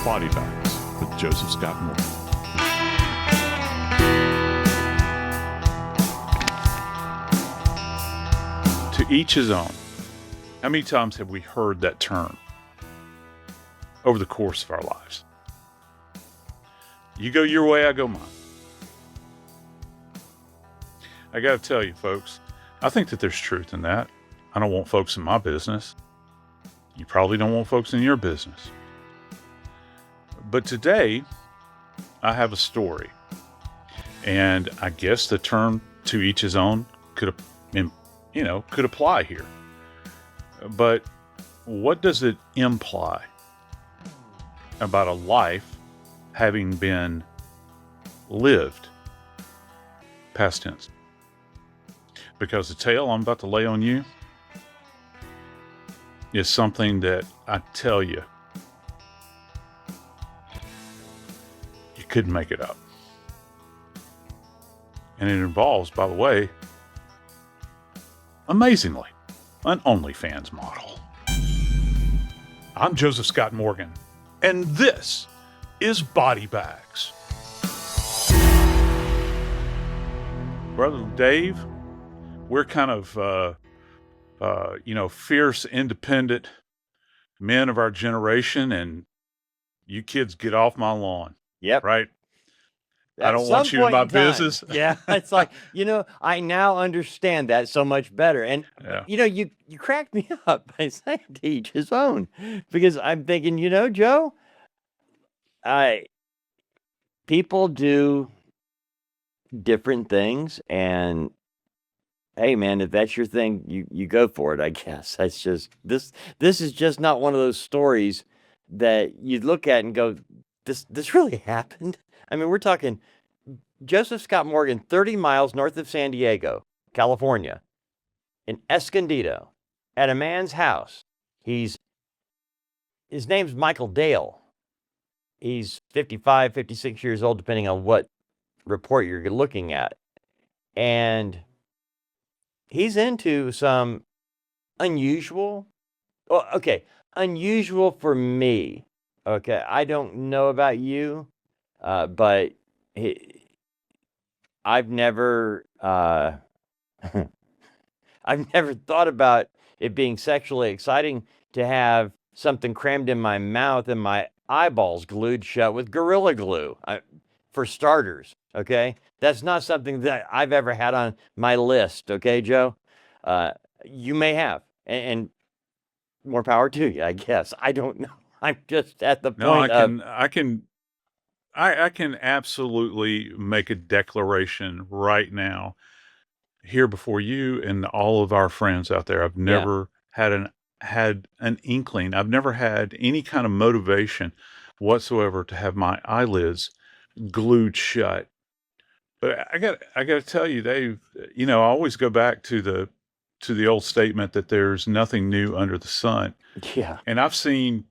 Body Bags with Joseph Scott Morgan. To each his own. How many times have we heard that term over the course of our lives? You go your way, I go mine. I got to tell you, folks, I think that there's truth in that. I don't want folks in my business. You probably don't want folks in your business. But today, I have a story. And I guess the term to each his own could apply here. But what does it imply about a life having been lived? Past tense. Because the tale I'm about to lay on you is something that I tell you, you couldn't make it up. And it involves, by the way, amazingly, an OnlyFans model. I'm Joseph Scott Morgan, and this is Body Bags. Brother Dave, we're kind of, fierce, independent men of our generation, and you kids get off my lawn. Yep. Right? At I don't want you in my business. Yeah. It's like, I now understand that so much better. And, you cracked me up by saying to each his own, because I'm thinking, Joe, people do different things, and hey man, if that's your thing, you go for it, I guess. That's just, this is just not one of those stories that you look at and go, this really happened. I mean, we're talking Joseph Scott Morgan, 30 miles north of San Diego, California, in Escondido, at a man's house. His name's Michael Dale. He's 55, 56 years old, depending on what report you're looking at. And he's into some unusual for me. Okay, I don't know about you, but I've never thought about it being sexually exciting to have something crammed in my mouth and my eyeballs glued shut with Gorilla Glue, for starters. Okay, that's not something that I've ever had on my list. Okay, Joe, you may have, and more power to you, I guess. I don't know. I'm just at the point I can absolutely make a declaration right now here before you and all of our friends out there. I've never had an inkling. I've never had any kind of motivation whatsoever to have my eyelids glued shut. But I got to tell you, Dave, I always go back to the old statement that there's nothing new under the sun. Yeah. And I've seen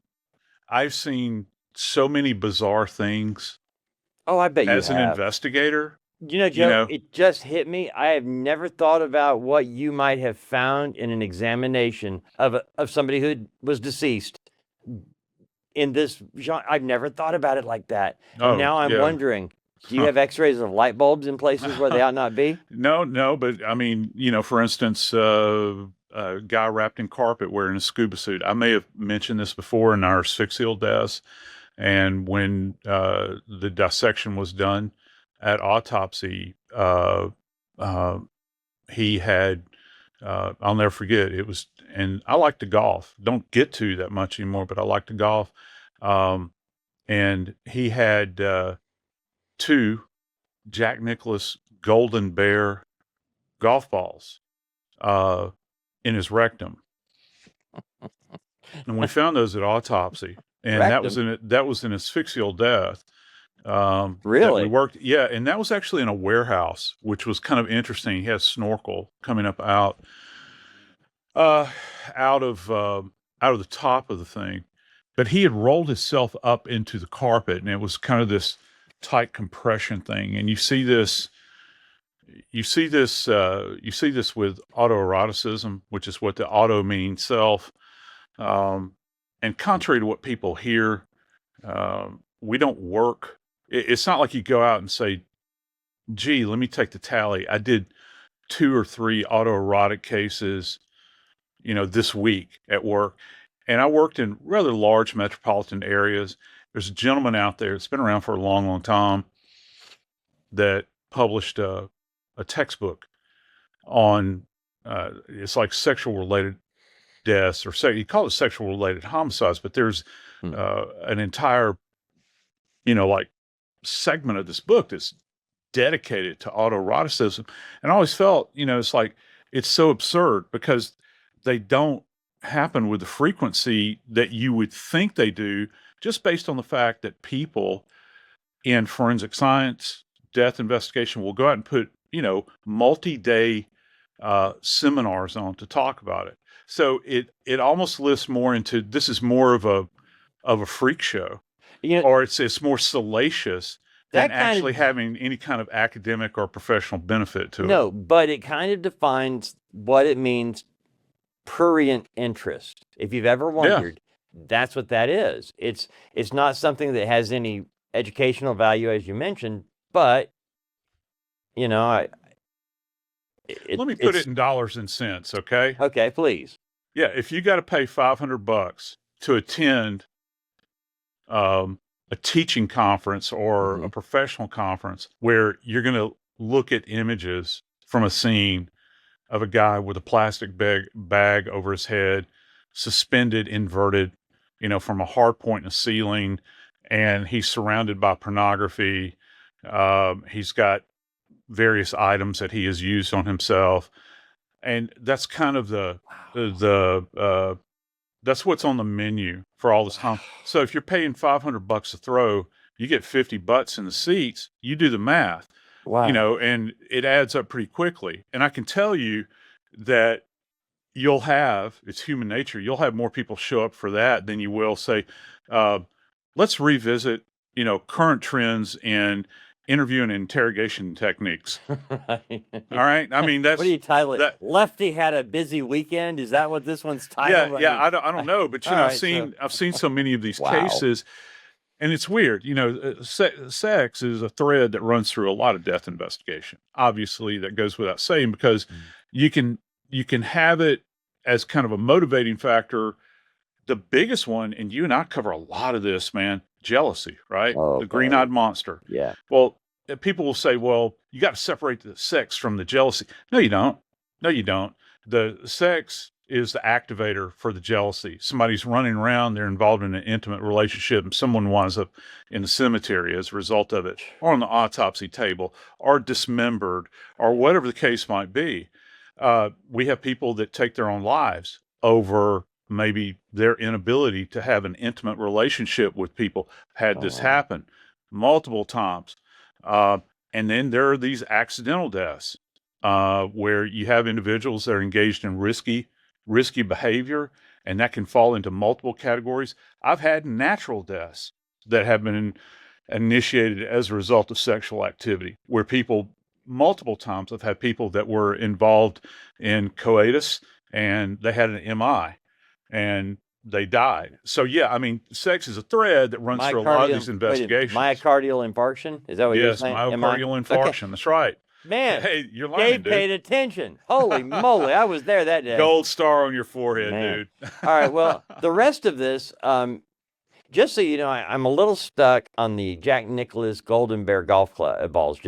so many bizarre things. Oh, I bet you have. As an investigator. Joe, it just hit me. I have never thought about what you might have found in an examination of somebody who was deceased in this genre. I've never thought about it like that. And now I'm wondering, do you have x-rays of light bulbs in places where they ought not be? No, but I mean, for instance, a guy wrapped in carpet wearing a scuba suit. I may have mentioned this before in our asphyxial deaths. And when the dissection was done at autopsy, he had, I'll never forget, it was, and I like to golf. Don't get to that much anymore, but I like to golf. And he had 2 Jack Nicklaus Golden Bear golf balls in his rectum. And we found those at autopsy. And rectum. that was an asphyxial death. Really? We worked, and that was actually in a warehouse, which was kind of interesting. He had a snorkel coming up out of the top of the thing, but he had rolled himself up into the carpet, and it was kind of this tight compression thing. And you see this with autoeroticism, which is what the auto means self. And contrary to what people hear, We don't work. It's not like you go out and say, gee, let me take the tally. I did 2 or 3 autoerotic cases, this week at work. And I worked in rather large metropolitan areas. There's a gentleman out there that's been around for a long, long time that published a textbook on, it's like sexual related deaths, or he called it sexual related homicides, but there's an entire, like segment of this book that's dedicated to autoeroticism. And I always felt, it's like, it's so absurd because they don't happen with the frequency that you would think they do, just based on the fact that people in forensic science, death investigation will go out and put, multi-day seminars on to talk about it. So it almost lifts more into, this is more of a freak show, or it's more salacious than actually having any kind of academic or professional benefit to it. No, but it kind of defines what it means, prurient interest. If you've ever wondered, that's what that is. It's not something that has any educational value, as you mentioned, but let me put it in dollars and cents, okay? Okay, please. Yeah, if you got to pay $500 to attend a teaching conference or a professional conference where you're going to look at images from a scene of a guy with a plastic bag over his head, suspended, inverted, from a hard point in the ceiling, and he's surrounded by pornography. He's got various items that he has used on himself. And that's kind of that's what's on the menu for all this time. So if you're paying $500 a throw, you get 50 butts in the seats. You do the math, and it adds up pretty quickly. And I can tell you that it's human nature. You'll have more people show up for that than you will say, let's revisit, current trends in interview and interrogation techniques. Right. All right. I mean, that's what do you title it? Lefty had a busy weekend. Is that what this one's titled? Yeah. I don't know, but I've seen so many of these cases, and it's weird. Sex is a thread that runs through a lot of death investigation. Obviously, that goes without saying, because you can have it as kind of a motivating factor. The biggest one, and you and I cover a lot of this, man, jealousy, right? The green-eyed monster. Yeah. Well, people will say, well, you got to separate the sex from the jealousy. No, you don't. The sex is the activator for the jealousy. Somebody's running around, they're involved in an intimate relationship, and someone winds up in the cemetery as a result of it, or on the autopsy table, or dismembered, or whatever the case might be. We have people that take their own lives over maybe their inability to have an intimate relationship with people. Had this happen multiple times. And then there are these accidental deaths, where you have individuals that are engaged in risky behavior, and that can fall into multiple categories. I've had natural deaths that have been initiated as a result of sexual activity, where multiple times I've had people that were involved in coitus and they had an MI and they died. So yeah, I mean, sex is a thread that runs through a lot of these investigations. Myocardial infarction? Is that what you're saying? Yes, myocardial infarction. Okay. That's right. Man, hey, you're learning, Dave paid attention. Holy moly, I was there that day. Gold star on your forehead, dude. All right, well, the rest of this, just so you know, I'm a little stuck on the Jack Nicklaus Golden Bear Golf Club balls.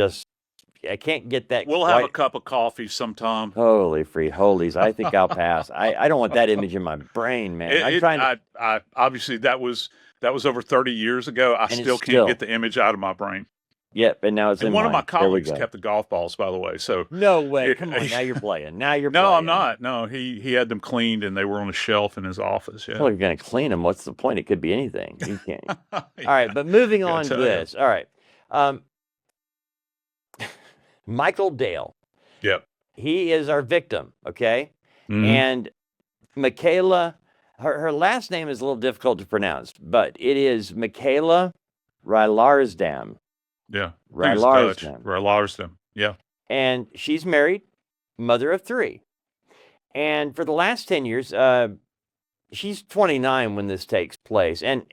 I can't get that. We'll have a cup of coffee sometime. Holy free holies. I think I'll pass. I don't want that image in my brain, man. I obviously that was over 30 years ago. I still can't get the image out of my brain. Yep, and now it's in one of my colleagues kept the golf balls, by the way. So no way. Come on, now you're playing. No, I'm not. No, he had them cleaned and they were on a shelf in his office. Yeah. Well, you're gonna clean them. What's the point? It could be anything. You can't. All right, but moving on to this. All right. Michael Dale. Yep. He is our victim, okay? Mm-hmm. And Michaela, her last name is a little difficult to pronounce, but it is Michaela Rylaarsdam. Yeah. Rylaarsdam. Yeah. And she's married, mother of 3. And for the last 10 years, she's 29 when this takes place. And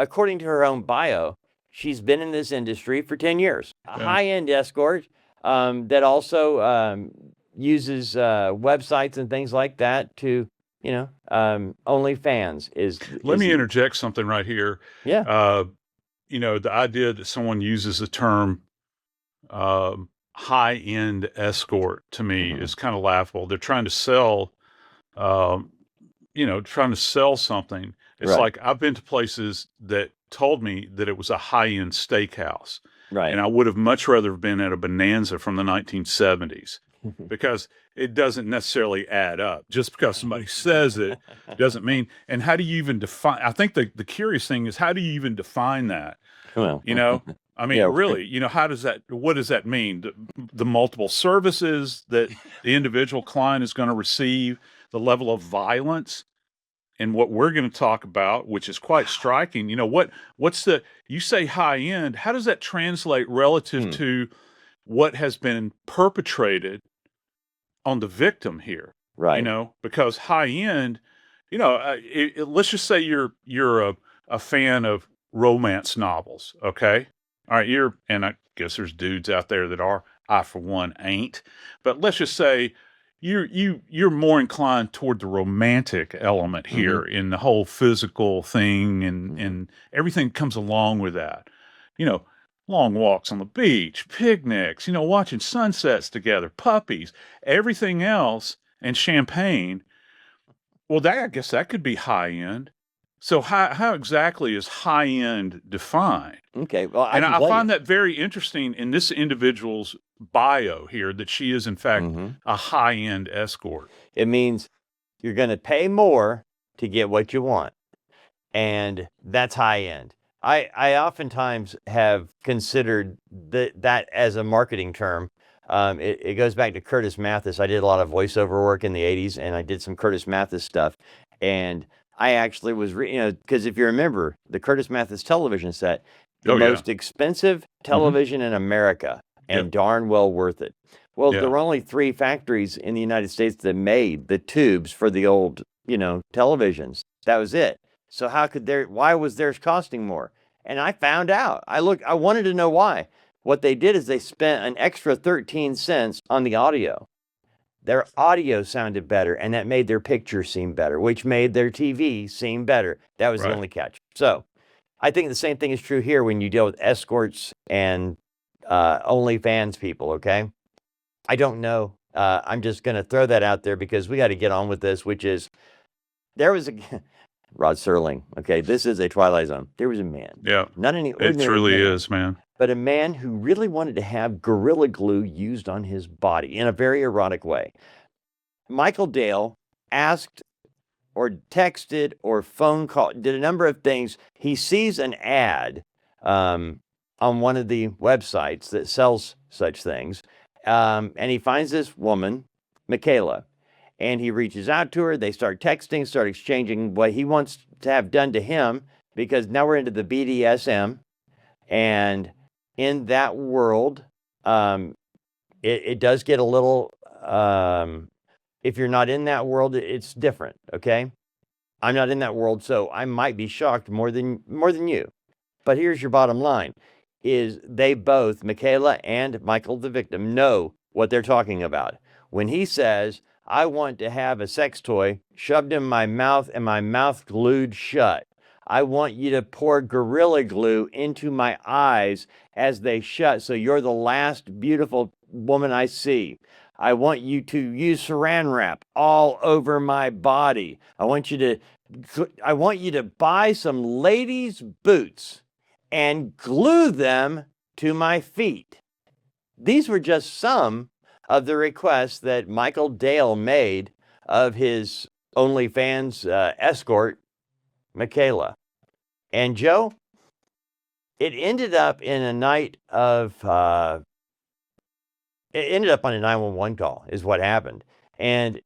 according to her own bio, she's been in this industry for 10 years. A Yeah. high-end escort that also uses websites and things like that to, OnlyFans is. Let me interject something right here. Yeah. The idea that someone uses the term high-end escort to me is kind of laughable. They're trying to sell, trying to sell something. It's Right. like I've been to places that told me that it was a high-end steakhouse. Right. And I would have much rather have been at a Bonanza from the 1970s because it doesn't necessarily add up. Just because somebody says it doesn't mean. And how do you even define? I think the curious thing is, how do you even define that? Well, I mean, Yeah. really, what does that mean? The multiple services that the individual client is going to receive, the level of violence, and what we're going to talk about, which is quite striking. You say high end, how does that translate relative to what has been perpetrated on the victim here? right. Because high end, let's just say you're a fan of romance novels, okay? All right, and I guess there's dudes out there that are. I, for one, ain't. But let's just say you're more inclined toward the romantic element here in the whole physical thing and everything that comes along with that. Long walks on the beach, picnics, watching sunsets together, puppies, everything else, and champagne. Well, I guess that could be high end. So how exactly is high end defined? Okay. Well, And I find that very interesting in this individual's bio here, that she is in fact a high end escort. It means you're going to pay more to get what you want, and that's high end. I oftentimes have considered that as a marketing term. It goes back to Curtis Mathis. I did a lot of voiceover work in the 80s, and I did some Curtis Mathis stuff. And I actually was, because if you remember, the Curtis Mathis television set, the most expensive television in America, and darn well worth it. Well, there were only 3 factories in the United States that made the tubes for the old, televisions. That was it. So why was theirs costing more? And I found out. I wanted to know why. What they did is they spent an extra 13 cents on the audio. Their audio sounded better, and that made their picture seem better, which made their TV seem better. That was the only catch. So I think the same thing is true here when you deal with escorts and OnlyFans people, okay? I don't know. I'm just going to throw that out there because we got to get on with this, which is, there was a... Rod Serling, okay? This is a Twilight Zone. There was a man. Yeah. Not any ordinary It truly man, is, man. but a man who really wanted to have Gorilla Glue used on his body in a very erotic way. Michael Dale asked or texted or phone called, did a number of things. He sees an ad on one of the websites that sells such things, and he finds this woman, Michaela, and he reaches out to her. They start texting, start exchanging what he wants to have done to him, because now we're into the BDSM. And in that world, it does get a little, if you're not in that world, it's different, okay? I'm not in that world, so I might be shocked more than you. But here's your bottom line, is they both, Michaela and Michael, the victim, know what they're talking about. When he says, I want to have a sex toy shoved in my mouth and my mouth glued shut. I want you to pour Gorilla Glue into my eyes as they shut, so you're the last beautiful woman I see. I want you to use saran wrap all over my body. I want you to buy some ladies' boots and glue them to my feet. These were just some of the requests that Michael Dale made of his OnlyFans escort, Michaela. And Joe, it ended up in a night of, it ended up on a 911 call is what happened. And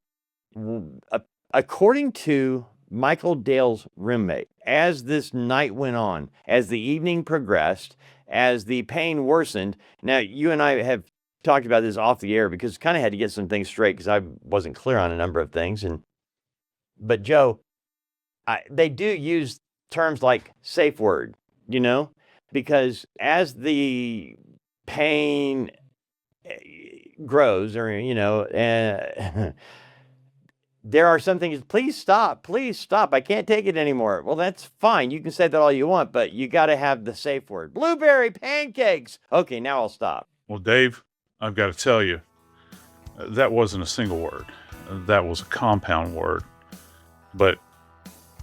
according to Michael Dale's roommate, as this night went on, as the evening progressed, as the pain worsened, now you and I have talked about this off the air because kind of had to get some things straight because I wasn't clear on a number of things. But Joe, they do use terms like safe word, because as the pain grows, or there are some things. Please stop, I can't take it anymore. Well, that's fine, you can say that all you want, but you got to have the safe word. Blueberry pancakes. Okay, now I'll stop. Well, Dave, I've got to tell you, that wasn't a single word. That was a compound word. But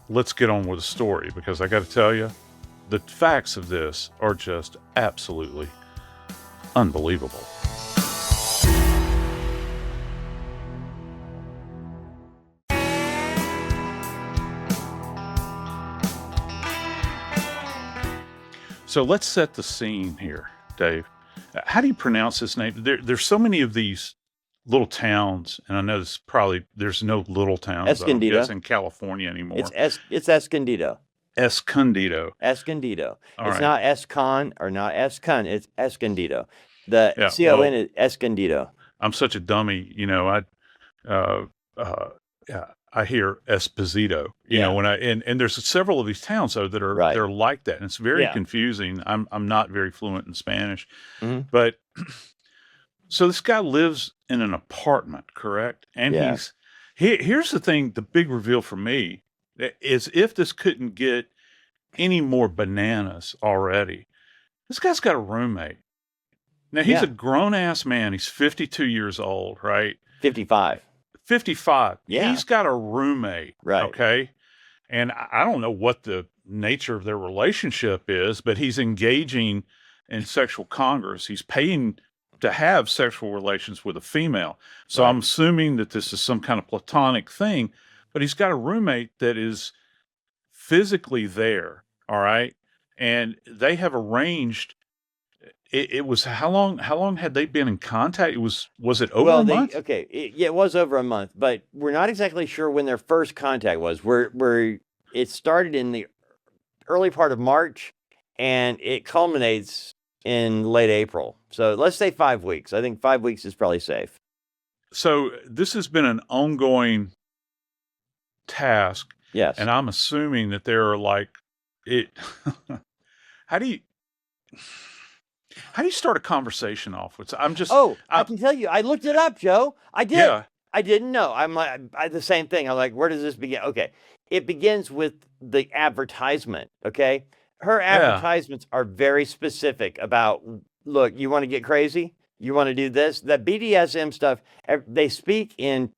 let's get on with the story, because I got to tell you, the facts of this are just absolutely unbelievable. So let's set the scene here, Dave. How do you pronounce this name? There's so many of these little towns, and I know there's no little towns, Escondido. I guess, in California anymore. It's Escondido. Escondido. Escondido. All it's right. not Escon or not Escon. It's Escondido. The C-O-N is Escondido. I'm such a dummy, I hear Esposito, when and there's several of these towns though that are they're like that, and it's very confusing. I'm not very fluent in Spanish, but so this guy lives in an apartment, correct? And here's the thing: the big reveal for me is, if this couldn't get any more bananas already, this guy's got a roommate. Now he's a grown ass man. He's 52 years old, right? 55. 55. Yeah. He's got a roommate. Right. Okay. And I don't know what the nature of their relationship is, but he's engaging in sexual congress. He's paying to have sexual relations with a female. So I'm assuming that this is some kind of platonic thing, but he's got a roommate that is physically there. All right. And they have arranged. It was how long had they been in contact? Was it over a month? Okay, it was over a month, but we're not exactly sure when their first contact was. It started in the early part of March, and it culminates in late April. So let's say 5 weeks. I think 5 weeks is probably safe. So this has been an ongoing task. Yes. And I'm assuming that there are like it. How do you start a conversation off with? I can tell you. I looked it up, Joe. I did. Yeah. I didn't know. I'm like, the same thing. I'm like, where does this begin? Okay. It begins with the advertisement. Okay. Her advertisements are very specific about, look, you want to get crazy? You want to do this? The BDSM stuff, they speak in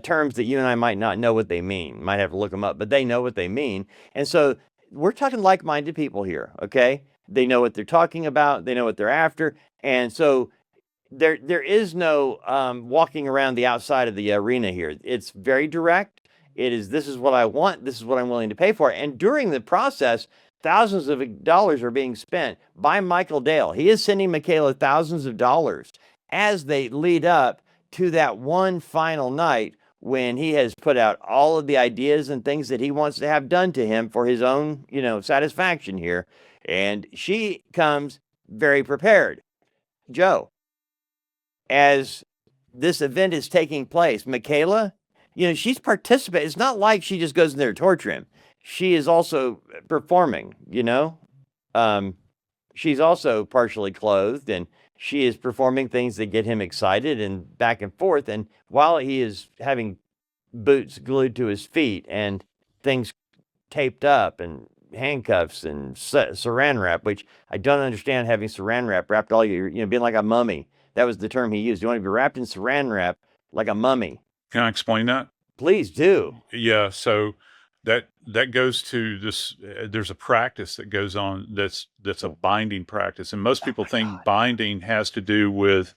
terms that you and I might not know what they mean. Might have to look them up, but they know what they mean. And so we're talking like-minded people here. Okay. They know what they're talking about. They know what they're after. And so there is no walking around the outside of the arena here. It's very direct. This is what I want. This is what I'm willing to pay for. And during the process, thousands of dollars are being spent by Michael Dale. He is sending Michaela thousands of dollars as they lead up to that one final night when he has put out all of the ideas and things that he wants to have done to him for his own, satisfaction here. And she comes very prepared. Joe, as this event is taking place, Michaela, she's participating. It's not like she just goes in there to torture him. She is also performing, she's also partially clothed, and she is performing things that get him excited and back and forth. And while he is having boots glued to his feet and things taped up and handcuffs and saran wrap, which I don't understand, having saran wrap wrapped all your, being like a mummy. That was the term he used. You want to be wrapped in saran wrap like a mummy. Can I explain that? Please do. Yeah. So that goes to this. There's a practice that goes on that's a binding practice, and most people think binding has to do with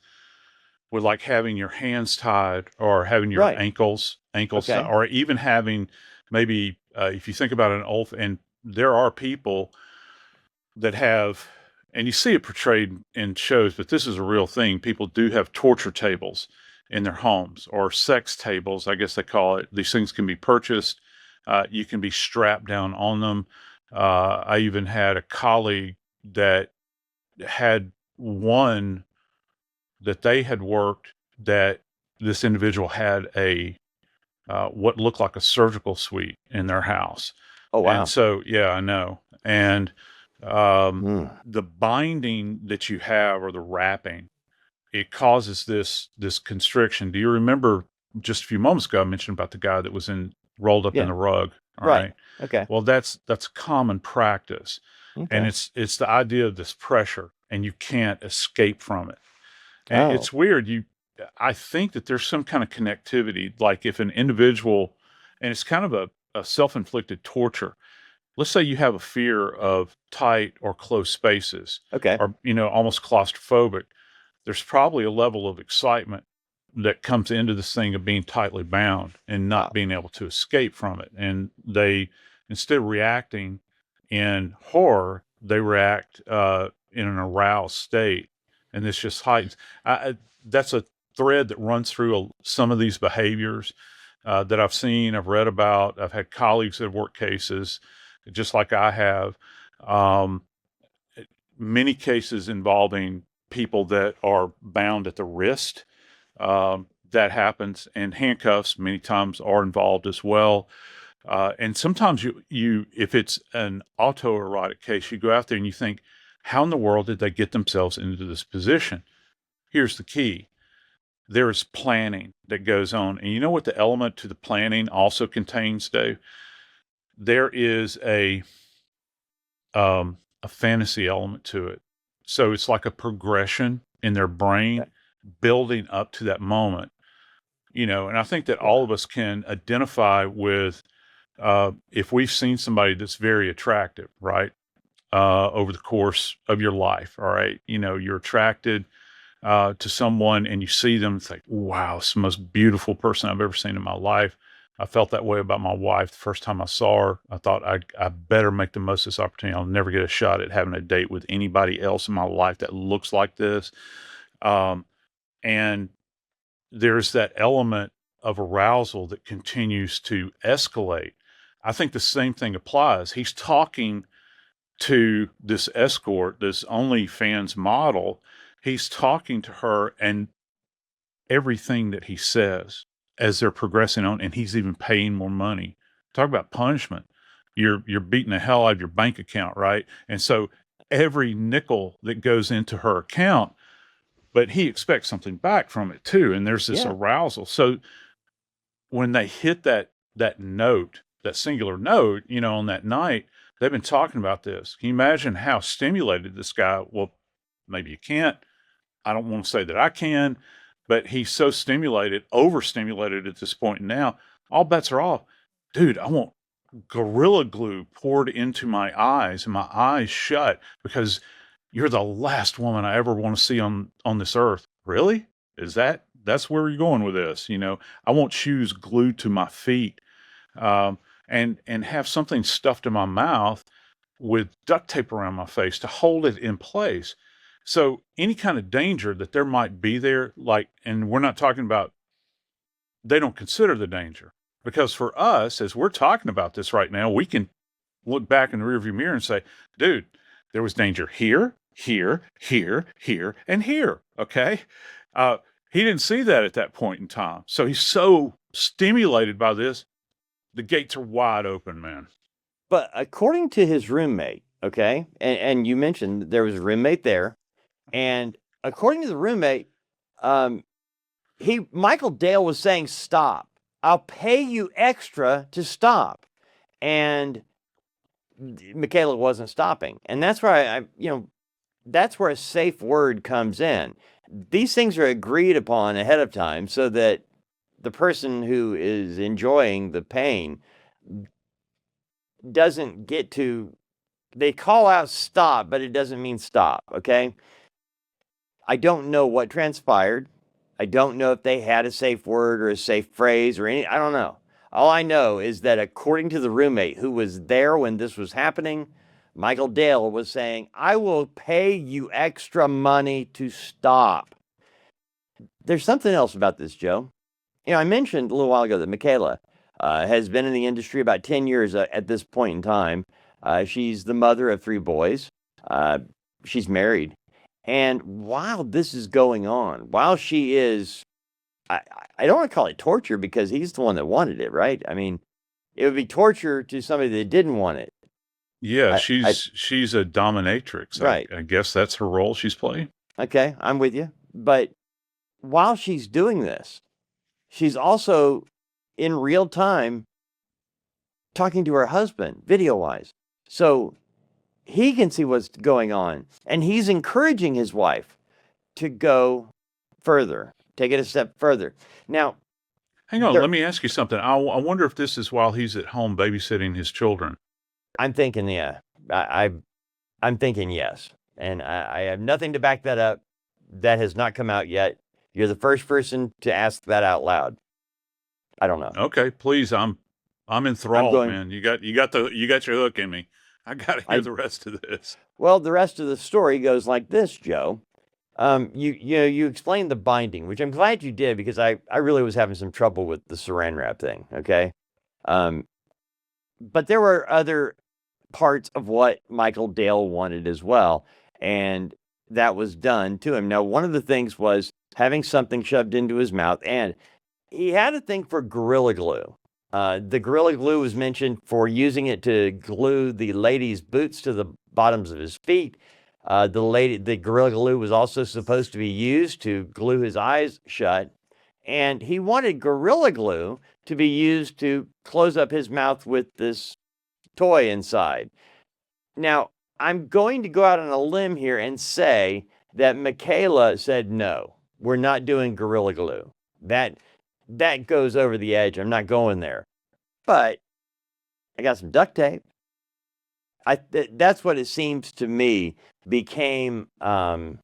like having your hands tied or having your ankles, or even having maybe if you think about an old, and there are people that have, and you see it portrayed in shows, but this is a real thing. People do have torture tables in their homes, or sex tables, I guess they call it. These things can be purchased. You can be strapped down on them. I even had a colleague that had one that they had worked, that this individual had a what looked like a surgical suite in their house. Oh, And wow. so, yeah, I know. And um, Mm. the binding that you have, or the wrapping, it causes this constriction. Do you remember just a few moments ago I mentioned about the guy that was in rolled up in Yeah. the rug? All Right. right. Okay. Well, that's common practice, and Okay. it's the idea of this pressure, and you can't escape from it. And Oh, it's weird. I think that there's some kind of connectivity, like if an individual, and it's kind of a self-inflicted torture. Let's say you have a fear of tight or close spaces, okay. or almost claustrophobic. There's probably a level of excitement that comes into this thing of being tightly bound and not Wow. being able to escape from it. And they, instead of reacting in horror, they react in an aroused state, and this just heightens. That's a thread that runs through some of these behaviors that I've seen, I've read about. I've had colleagues that have worked cases, just like I have. Um, Many cases involving people that are bound at the wrist. That happens, and handcuffs many times are involved as well. And sometimes you if it's an autoerotic case, you go out there and you think, how in the world did they get themselves into this position? Here's the key. There's planning that goes on. And you know what the element to the planning also contains, Dave? There is a fantasy element to it. So it's like a progression in their brain Okay. building up to that moment. And I think that all Wow. of us can identify with if we've seen somebody that's very attractive, right? Over the course of your life, all right? You're attracted to someone and you see them, it's like, wow, it's the most beautiful person I've ever seen in my life. I felt that way about my wife the first time I saw her. I thought I better make the most of this opportunity. I'll never get a shot at having a date with anybody else in my life that looks like this. Um, and there's that element of arousal that continues to escalate. I think the same thing applies. He's talking to this escort, this OnlyFans model. He's talking to her, and everything that he says as they're progressing on, and he's even paying more money. Talk about punishment. You're beating the hell out of your bank account, right? And so every nickel that goes into her account, but he expects something back from it too. And there's this Yeah. arousal. So when they hit that note, that singular note, on that night, they've been talking about this. Can you imagine how stimulated this guy? Well, maybe you can't. I don't want to say that I can, but he's so stimulated, overstimulated at this point now, all bets are off. Dude, I want Gorilla Glue poured into my eyes and my eyes shut because you're the last woman I ever want to see on this earth. Really? That's where you're going with this? I want shoes glued to my feet, um, and have something stuffed in my mouth with duct tape around my face to hold it in place. So any kind of danger that there might be there, like, and we're not talking about, they don't consider the danger, because for us, as we're talking about this right now, we can look back in the rearview mirror and say, dude, there was danger here, here, here, here, and here. Okay. Uh, he didn't see that at that point in time. So he's so stimulated by this, the gates are wide open, man. But according to his roommate, okay, and you mentioned there was a roommate there, and according to the roommate, um, Michael Dale was saying, "Stop! I'll pay you extra to stop," and Michaela wasn't stopping, and that's where that's where a safe word comes in. These things are agreed upon ahead of time so that the person who is enjoying the pain doesn't get to, they call out stop, but it doesn't mean stop. Okay. I don't know what transpired. I don't know if they had a safe word or a safe phrase or any, I don't know. All I know is that according to the roommate who was there when this was happening, Michael Dale was saying, I will pay you extra money to stop. There's something else about this, Joe. I mentioned a little while ago that Michaela has been in the industry about 10 years at this point in time. She's the mother of 3 boys. Uh, she's married. And while this is going on, while she is, I, I don't want to call it torture because he's the one that wanted it, right? I mean, it would be torture to somebody that didn't want it. Yeah, I, I, she's a dominatrix. right. I guess that's her role she's playing. Okay, I'm with you. But while she's doing this, she's also in real time talking to her husband, video wise. So he can see what's going on. And he's encouraging his wife to go further, take it a step further. Now, Hang on, let me ask you something. I wonder if this is while he's at home babysitting his children. I'm thinking, yeah. I'm thinking yes. And I have nothing to back that up. That has not come out yet. You're the first person to ask that out loud. I don't know. Okay, please, I'm enthralled, man. You got your hook in me. I got to hear the rest of this. Well, the rest of the story goes like this, Joe. You explained the binding, which I'm glad you did, because I really was having some trouble with the saran wrap thing. Okay. But there were other parts of what Michael Dale wanted as well. And that was done to him. Now, one of the things was having something shoved into his mouth, and he had a thing for Gorilla Glue. The Gorilla Glue was mentioned for using it to glue the lady's boots to the bottoms of his feet. The Gorilla Glue was also supposed to be used to glue his eyes shut. And he wanted Gorilla Glue to be used to close up his mouth with this toy inside. Now, I'm going to go out on a limb here and say that Michaela said, no, we're not doing Gorilla Glue. That goes over the edge. I'm not going there. But I got some duct tape. That's what it seems to me became a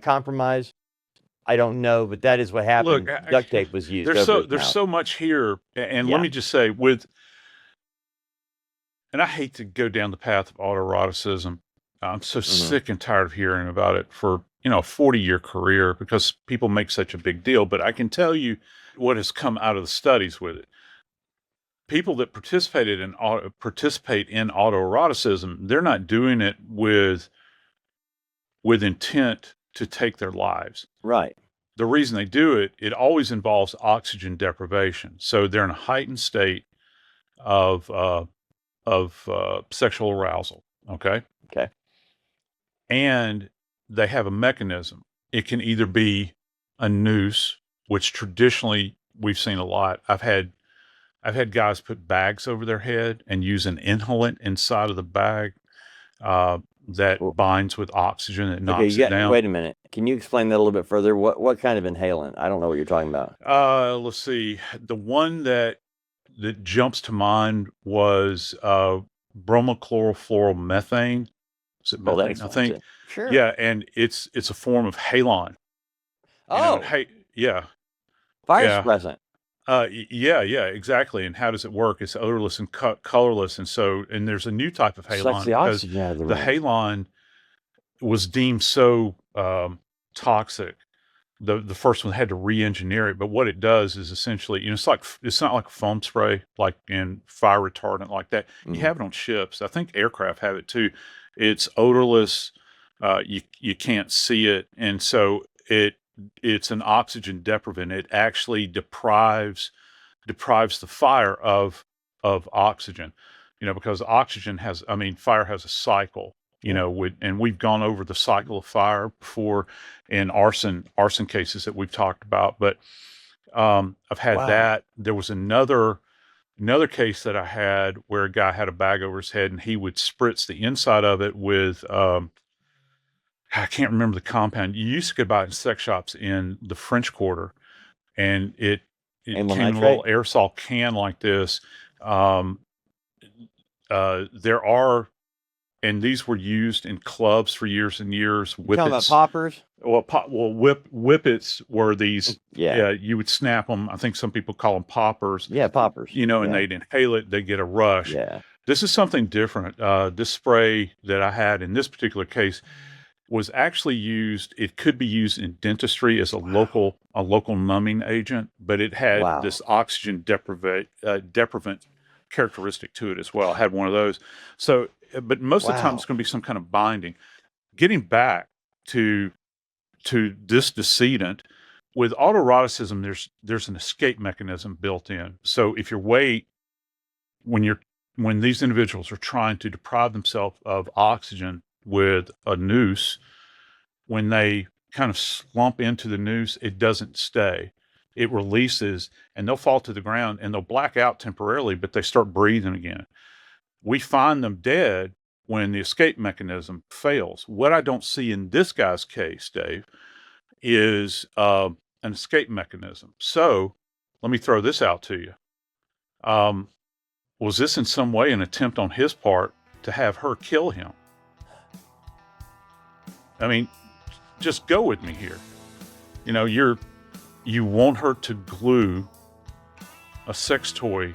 compromise. I don't know, but that is what happened. Look, duct tape was used. There's so much here, and let me just say, and I hate to go down the path of autoeroticism. I'm so sick and tired of hearing about it for a 40-year career, because people make such a big deal. But I can tell you what has come out of the studies with it. People that participate in autoeroticism, they're not doing it with intent to take their lives. Right. The reason they do it, it always involves oxygen deprivation. So they're in a heightened state of sexual arousal. Okay. Okay. And they have a mechanism. It can either be a noose, which traditionally we've seen a lot. I've had guys put bags over their head and use an inhalant inside of the bag that binds with oxygen that knocks it down. Wait a minute. Can you explain that a little bit further? What kind of inhalant? I don't know what you're talking about. Let's see. The one that jumps to mind was bromochlorofluoromethane. Is it methane? I think. Sure. Yeah, and it's a form of halon. Yeah. Fire suppressant. Yeah, exactly. And how does it work? It's odorless and colorless, and there's a new type of halon. Sucks the oxygen out of the room. The halon was deemed so toxic. The first one had to re-engineer it, but what it does is essentially, it's not like a foam spray, like in fire retardant like that. You have it on ships. I think aircraft have it too. It's odorless. You can't see it, and so it's an oxygen deprivant. It actually deprives the fire of oxygen, because fire has a cycle, and we've gone over the cycle of fire before in arson cases that we've talked about. But I've had that. There was another case that I had where a guy had a bag over his head, and he would spritz the inside of it with I can't remember the compound. You used to go buy it in sex shops in the French Quarter, and it came in a little aerosol can like this. There are, and these were used in clubs for years and years. Whippets. Talking about poppers? Well, whippets were these. Yeah, you would snap them. I think some people call them poppers. Yeah, poppers. And they'd inhale it. They'd get a rush. Yeah. This is something different. This spray that I had in this particular case was actually used. It could be used in dentistry as a local numbing agent, but it had this oxygen deprivant characteristic to it as well. I had one of those. So, but most of the time it's going to be some kind of binding. Getting back to this decedent, with autoeroticism, there's an escape mechanism built in. So if your weight when these individuals are trying to deprive themselves of oxygen with a noose, when they kind of slump into the noose, it doesn't stay. It releases and they'll fall to the ground and they'll black out temporarily, but they start breathing again. We find them dead when the escape mechanism fails. What I don't see in this guy's case, Dave, is an escape mechanism. So let me throw this out to you. Was this in some way an attempt on his part to have her kill him? I mean, just go with me here. You know, you want her to glue a sex toy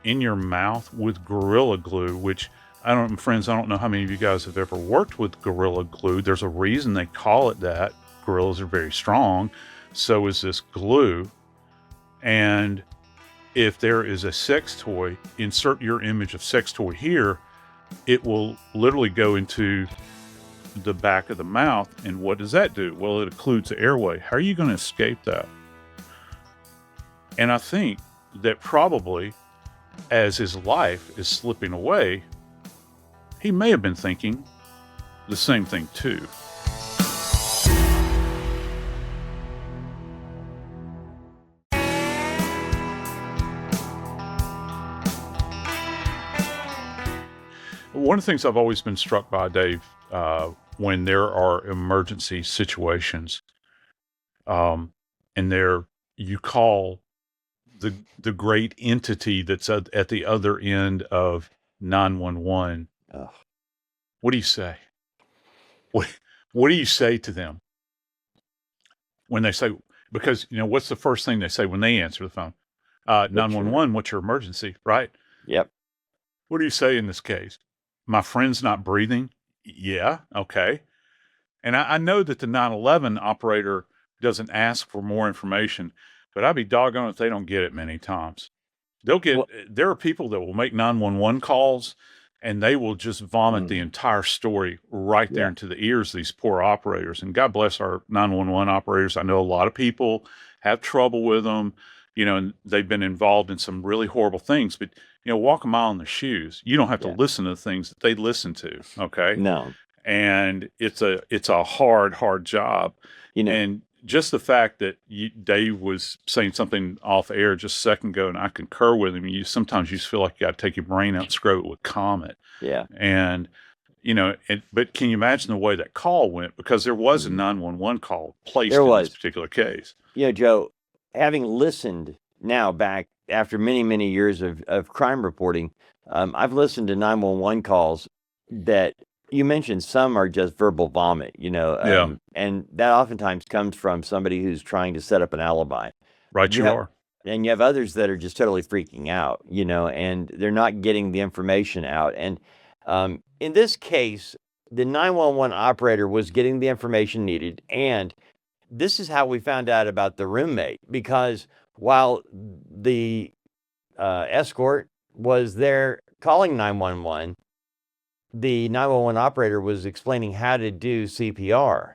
in your mouth with Gorilla Glue, which I don't know how many of you guys have ever worked with Gorilla Glue. There's a reason they call it that. Gorillas are very strong. So is this glue. And if there is a sex toy, insert your image of sex toy here, it will literally go into the back of the mouth. And what does that do? Well, it occludes the airway. How are you going to escape that? And I think that probably as his life is slipping away, he may have been thinking the same thing too. One of the things I've always been struck by, Dave, when there are emergency situations, and you call the great entity that's at the other end of 911. Ugh. What do you say? What do you say to them when they say, because, you know, what's the first thing they say when they answer the phone? 911, what's your emergency, right? Yep. What do you say in this case? My friend's not breathing? Yeah, okay. And I know that the 911 operator doesn't ask for more information, but I'd be doggone if they don't get it many times. There are people that will make 911 calls and they will just vomit the entire story right there into the ears of these poor operators. And God bless our 911 operators. I know a lot of people have trouble with them, you know, and they've been involved in some really horrible things, but, you know, walk a mile in their shoes. You don't have to listen to the things that they listen to. Okay. No. And it's a hard job. You know, and just the fact that Dave was saying something off air just a second ago, and I concur with him. Sometimes you just feel like you got to take your brain out and scrub it with Comet. Yeah. And, you know, but can you imagine the way that call went? Because there was a 911 call placed in this particular case. You know, Joe, having listened now back after many, many years of crime reporting, I've listened to 911 calls that you mentioned. Some are just verbal vomit, you know, and that oftentimes comes from somebody who's trying to set up an alibi. Right, you are. And you have others that are just totally freaking out, you know, and they're not getting the information out. And in this case, the 911 operator was getting the information needed. And this is how we found out about the roommate, because while the escort was there calling 911, the 911 operator was explaining how to do CPR,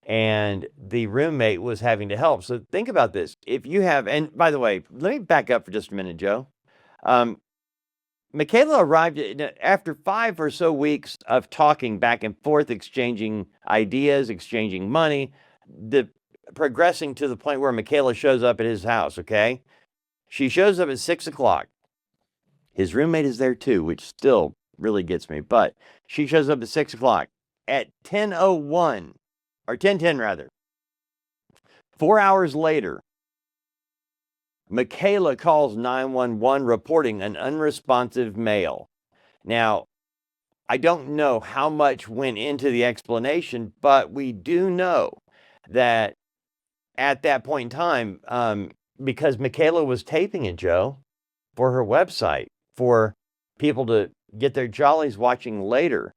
and the roommate was having to help. So think about this. If you have, and by the way, let me back up for just a minute, Joe. Michaela arrived after 5 or so weeks of talking back and forth, exchanging ideas, exchanging money, progressing to the point where Michaela shows up at his house, okay? She shows up at 6 o'clock. His roommate is there too, which still really gets me, but she shows up at 6 o'clock. At 10:01, or 10:10 rather, 4 hours later, Michaela calls 911 reporting an unresponsive male. Now, I don't know how much went into the explanation, but we do know that at that point in time, because Michaela was taping it, Joe, for her website, for people to get their jollies watching later.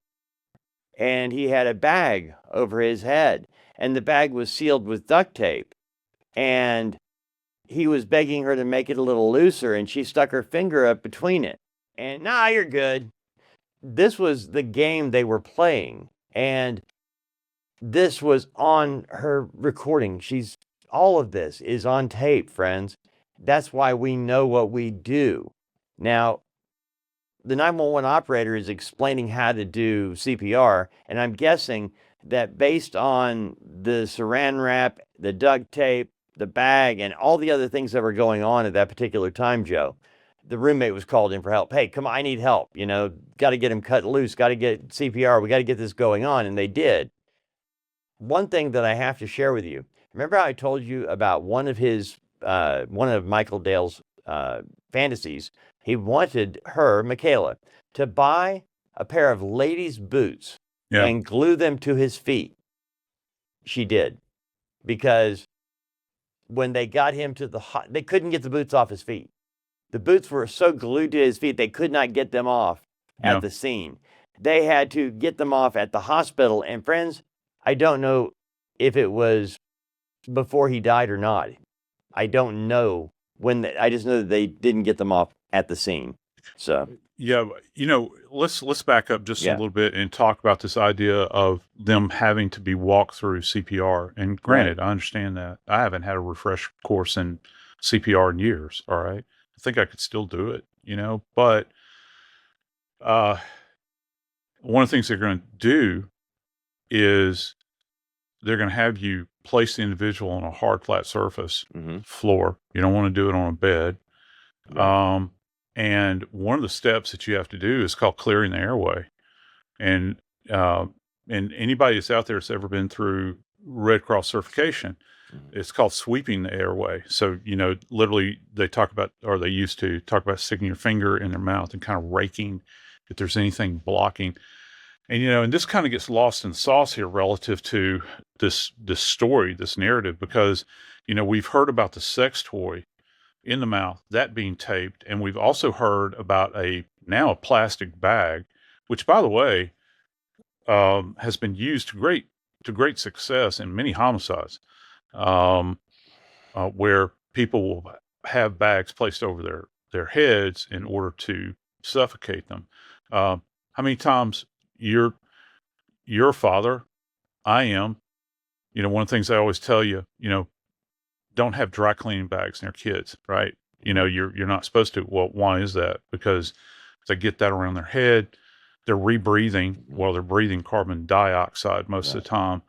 And he had a bag over his head, and the bag was sealed with duct tape. And he was begging her to make it a little looser, and she stuck her finger up between it. And, nah, you're good. This was the game they were playing. And this was on her recording. All of this is on tape, friends. That's why we know what we do. Now, the 911 operator is explaining how to do CPR, and I'm guessing that based on the saran wrap, the duct tape, the bag, and all the other things that were going on at that particular time, Joe, the roommate was called in for help. Hey, come on, I need help. You know, got to get him cut loose, got to get CPR, we got to get this going on, and they did. One thing that I have to share with you. Remember how I told you about one of Michael Dale's fantasies? He wanted her, Michaela, to buy a pair of ladies' boots Yeah. and glue them to his feet. She did, because when they got him to they couldn't get the boots off his feet. The boots were so glued to his feet, they could not get them off Yeah. at the scene. They had to get them off at the hospital. And friends, I don't know if it was before he died or not. I don't know I just know that they didn't get them off at the scene. So Yeah, you know, let's back up just a Yeah. little bit and talk about this idea of them having to be walked through CPR. And granted, I understand that. I haven't had a refresh course in CPR in years, all right? I think I could still do it, you know, but one of the things they're going to do is they're going to have you place the individual on a hard, flat surface floor. You don't want to do it on a bed. Right. And one of the steps that you have to do is called clearing the airway. And anybody that's out there that's ever been through Red Cross certification, it's called sweeping the airway. So, you know, literally they used to talk about sticking your finger in their mouth and kind of raking if there's anything blocking. And, you know, and this kind of gets lost in the sauce here relative to this story, this narrative, because, you know, we've heard about the sex toy in the mouth, that being taped. And we've also heard about a plastic bag, which, by the way, has been used to great success in many homicides, where people will have bags placed over their heads in order to suffocate them. How many times you're a father? I am. You know, one of the things I always tell you, you know, don't have dry cleaning bags near kids, right? You know, you're not supposed to. Well, why is that? Because if they get that around their head, they're rebreathing while they're breathing carbon dioxide most of the time.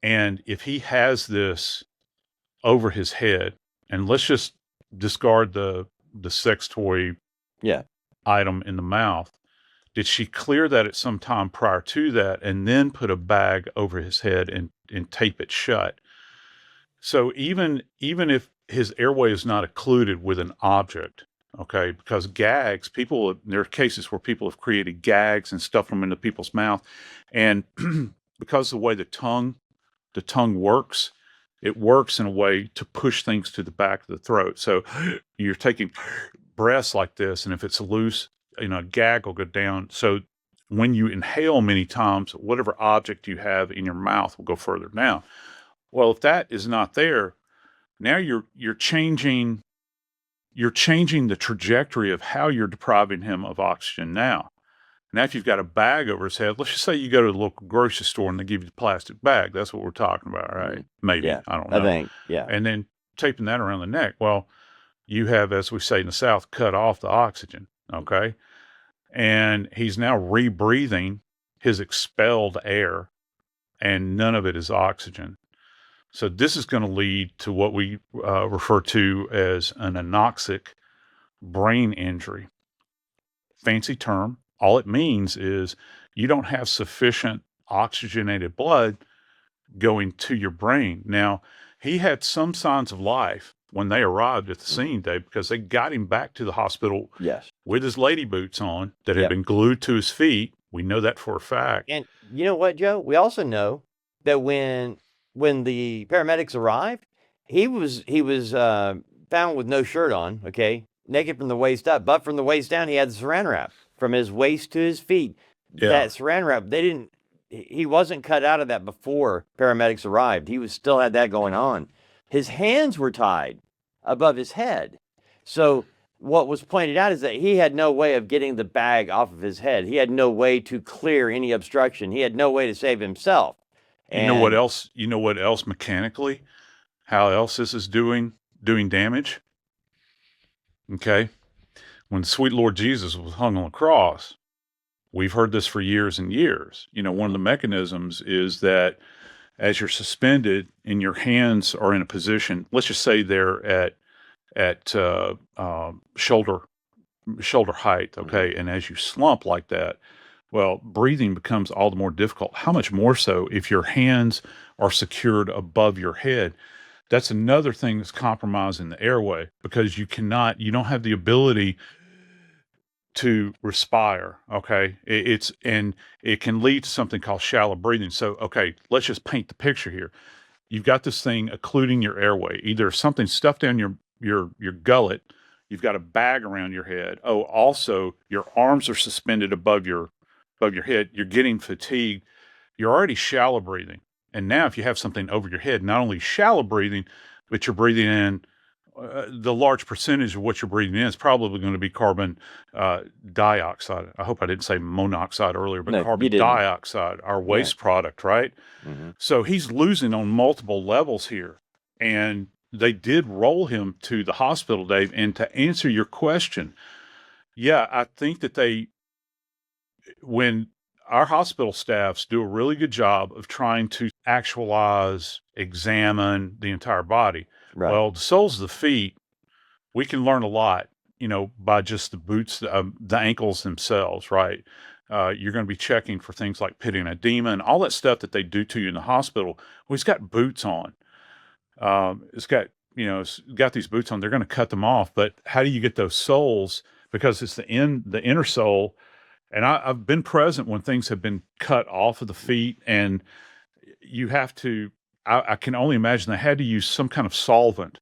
And if he has this over his head, and let's just discard the sex toy item in the mouth. Did she clear that at some time prior to that and then put a bag over his head and tape it shut? So even if his airway is not occluded with an object, okay, because gags, there are cases where people have created gags and stuffed them into people's mouth. And because of the way the tongue works, it works in a way to push things to the back of the throat. So you're taking breaths like this, and if it's loose, you know, a gag will go down. So when you inhale many times, whatever object you have in your mouth will go further down. Well, if that is not there, now you're changing the trajectory of how you're depriving him of oxygen now. Now, if you've got a bag over his head, let's just say you go to the local grocery store and they give you the plastic bag. That's what we're talking about, right? Maybe. Yeah, I don't know. I think, yeah. And then taping that around the neck. Well, you have, as we say in the South, cut off the oxygen, okay? And he's now rebreathing his expelled air, and none of it is oxygen. So this is going to lead to what we refer to as an anoxic brain injury. Fancy term. All it means is you don't have sufficient oxygenated blood going to your brain. Now, he had some signs of life when they arrived at the scene, Dave, because they got him back to the hospital with his lady boots on that had been glued to his feet. We know that for a fact. And you know what, Joe? We also know that when the paramedics arrived, he was found with no shirt on, okay, naked from the waist up, but from the waist down, he had the saran wrap from his waist to his feet. Yeah. That saran wrap, he wasn't cut out of that before paramedics arrived. He still had that going on. His hands were tied above his head. So what was pointed out is that he had no way of getting the bag off of his head. He had no way to clear any obstruction. He had no way to save himself. And you know what else mechanically? How else this is doing damage? Okay. when the sweet Lord Jesus was hung on the cross, we've heard this for years and years. One of the mechanisms is that as you're suspended and your hands are in a position, let's just say they're at shoulder height, okay, and as you slump like that, well, breathing becomes all the more difficult. How much more so if your hands are secured above your head? That's another thing that's compromising the airway, because you don't have the ability to respire. Okay. And it can lead to something called shallow breathing. So, okay, let's just paint the picture here. You've got this thing occluding your airway, either something stuffed down your gullet. You've got a bag around your head. Oh, also your arms are suspended above your head. You're getting fatigued. You're already shallow breathing. And now if you have something over your head, not only shallow breathing, but you're breathing in the large percentage of what you're breathing in is probably going to be carbon dioxide. I hope I didn't say monoxide earlier, but No, you carbon didn't. dioxide, our waste product, right? So he's losing on multiple levels here. And they did roll him to the hospital, Dave. And to answer your question, yeah, I think that when our hospital staffs do a really good job of trying to actualize, examine the entire body. Right. Well, the soles of the feet, we can learn a lot, by just the boots, the ankles themselves, right? You're going to be checking for things like pitting edema and all that stuff that they do to you in the hospital. Well, he's got boots on. It's got these boots on. They're going to cut them off, but how do you get those soles? Because it's the inner sole. And I've been present when things have been cut off of the feet, and you have to. I can only imagine they had to use some kind of solvent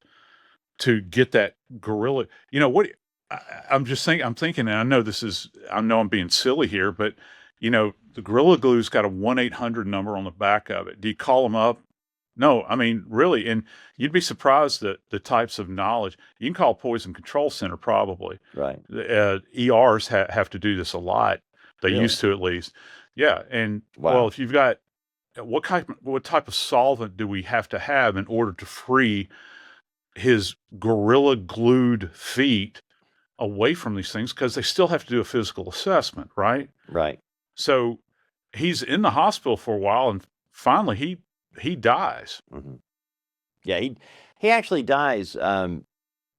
to get that gorilla. I'm just thinking. I'm thinking, and I know I'm being silly here, but the Gorilla Glue's got a 1-800 number on the back of it. Do you call them up? No, I mean, really, and you'd be surprised at the types of knowledge. You can call Poison Control Center probably. Right. ERs have to do this a lot. They Really? used to, at least. Yeah, and Wow. well, if you've got what type of solvent do we have to have in order to free his Gorilla Glued feet away from these things? Because they still have to do a physical assessment, right? Right. So he's in the hospital for a while, and finally he dies. Yeah, he actually dies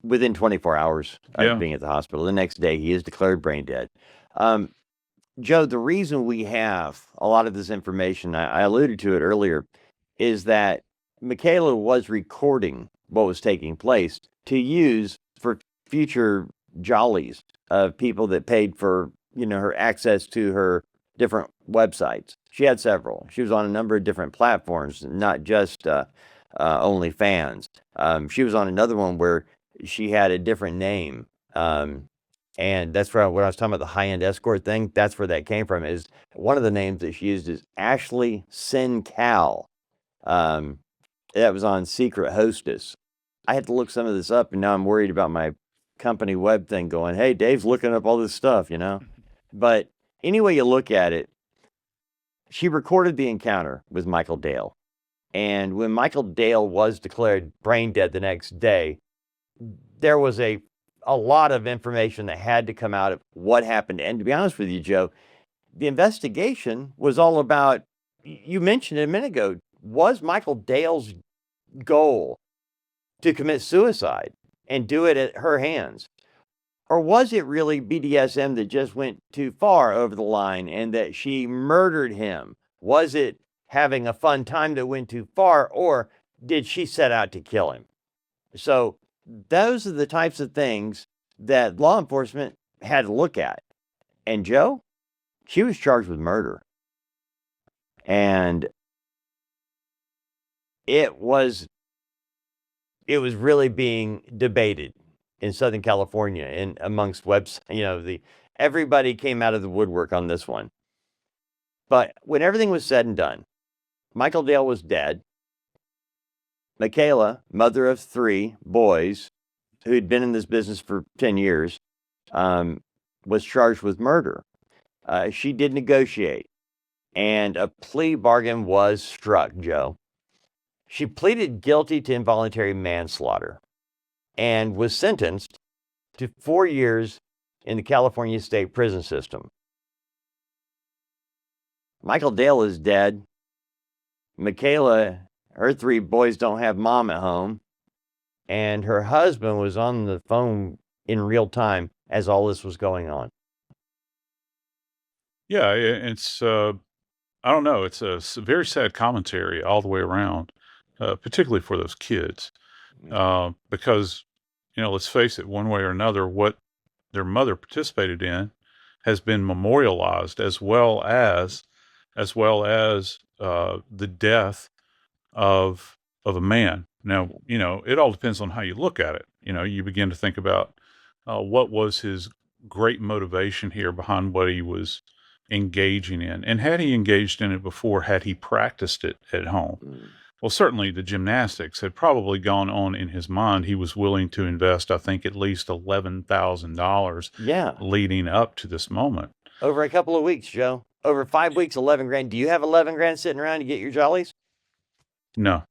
within 24 hours of being at the hospital. The next day, he is declared brain dead. Joe, the reason we have a lot of this information, I alluded to it earlier, is that Michaela was recording what was taking place to use for future jollies of people that paid for, her access to her different websites. She had several. She was on a number of different platforms, not just OnlyFans. She was on another one where she had a different name. And that's where when I was talking about the high-end escort thing, that's where that came from. Is one of the names that she used is Ashley Sincal. That was on Secret Hostess. I had to look some of this up, and now I'm worried about my company web thing going, hey, Dave's looking up all this stuff, But any way you look at it, she recorded the encounter with Michael Dale. And when Michael Dale was declared brain dead the next day, there was a lot of information that had to come out of what happened. And to be honest with you, Joe, the investigation was all about, you mentioned it a minute ago, was Michael Dale's goal to commit suicide and do it at her hands? Or was it really BDSM that just went too far over the line and that she murdered him? Was it having a fun time that went too far, or did she set out to kill him? So those are the types of things that law enforcement had to look at. And Joe, she was charged with murder. And it was really being debated in Southern California and amongst websites. Everybody came out of the woodwork on this one. But when everything was said and done, Michael Dale was dead. Michaela, mother of 3 boys who'd been in this business for 10 years, was charged with murder. She did negotiate, and a plea bargain was struck, Joe. She pleaded guilty to involuntary manslaughter and was sentenced to 4 years in the California state prison system. Michael Dale is dead. Michaela, her 3 boys don't have mom at home. And her husband was on the phone in real time as all this was going on. Yeah, it's, I don't know. It's a very sad commentary all the way around, particularly for those kids. Because, let's face it, one way or another, what their mother participated in has been memorialized, as well as the death of a man. Now, it all depends on how you look at it. You begin to think about what was his great motivation here behind what he was engaging in, and had he engaged in it before, had he practiced it at home? Well, certainly the gymnastics had probably gone on in his mind. He was willing to invest, I think, at least $11,000 leading up to this moment. Over a couple of weeks, Joe. Over 5 weeks, 11 grand. Do you have 11 grand sitting around to get your jollies? No,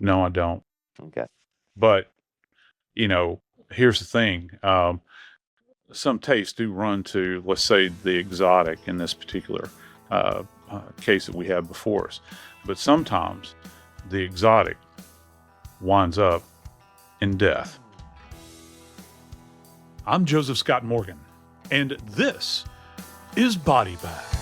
I don't. Okay. But, here's the thing. Some tastes do run to, let's say, the exotic in this particular case that we have before us. But sometimes the exotic winds up in death. I'm Joseph Scott Morgan, and this is Body Bag.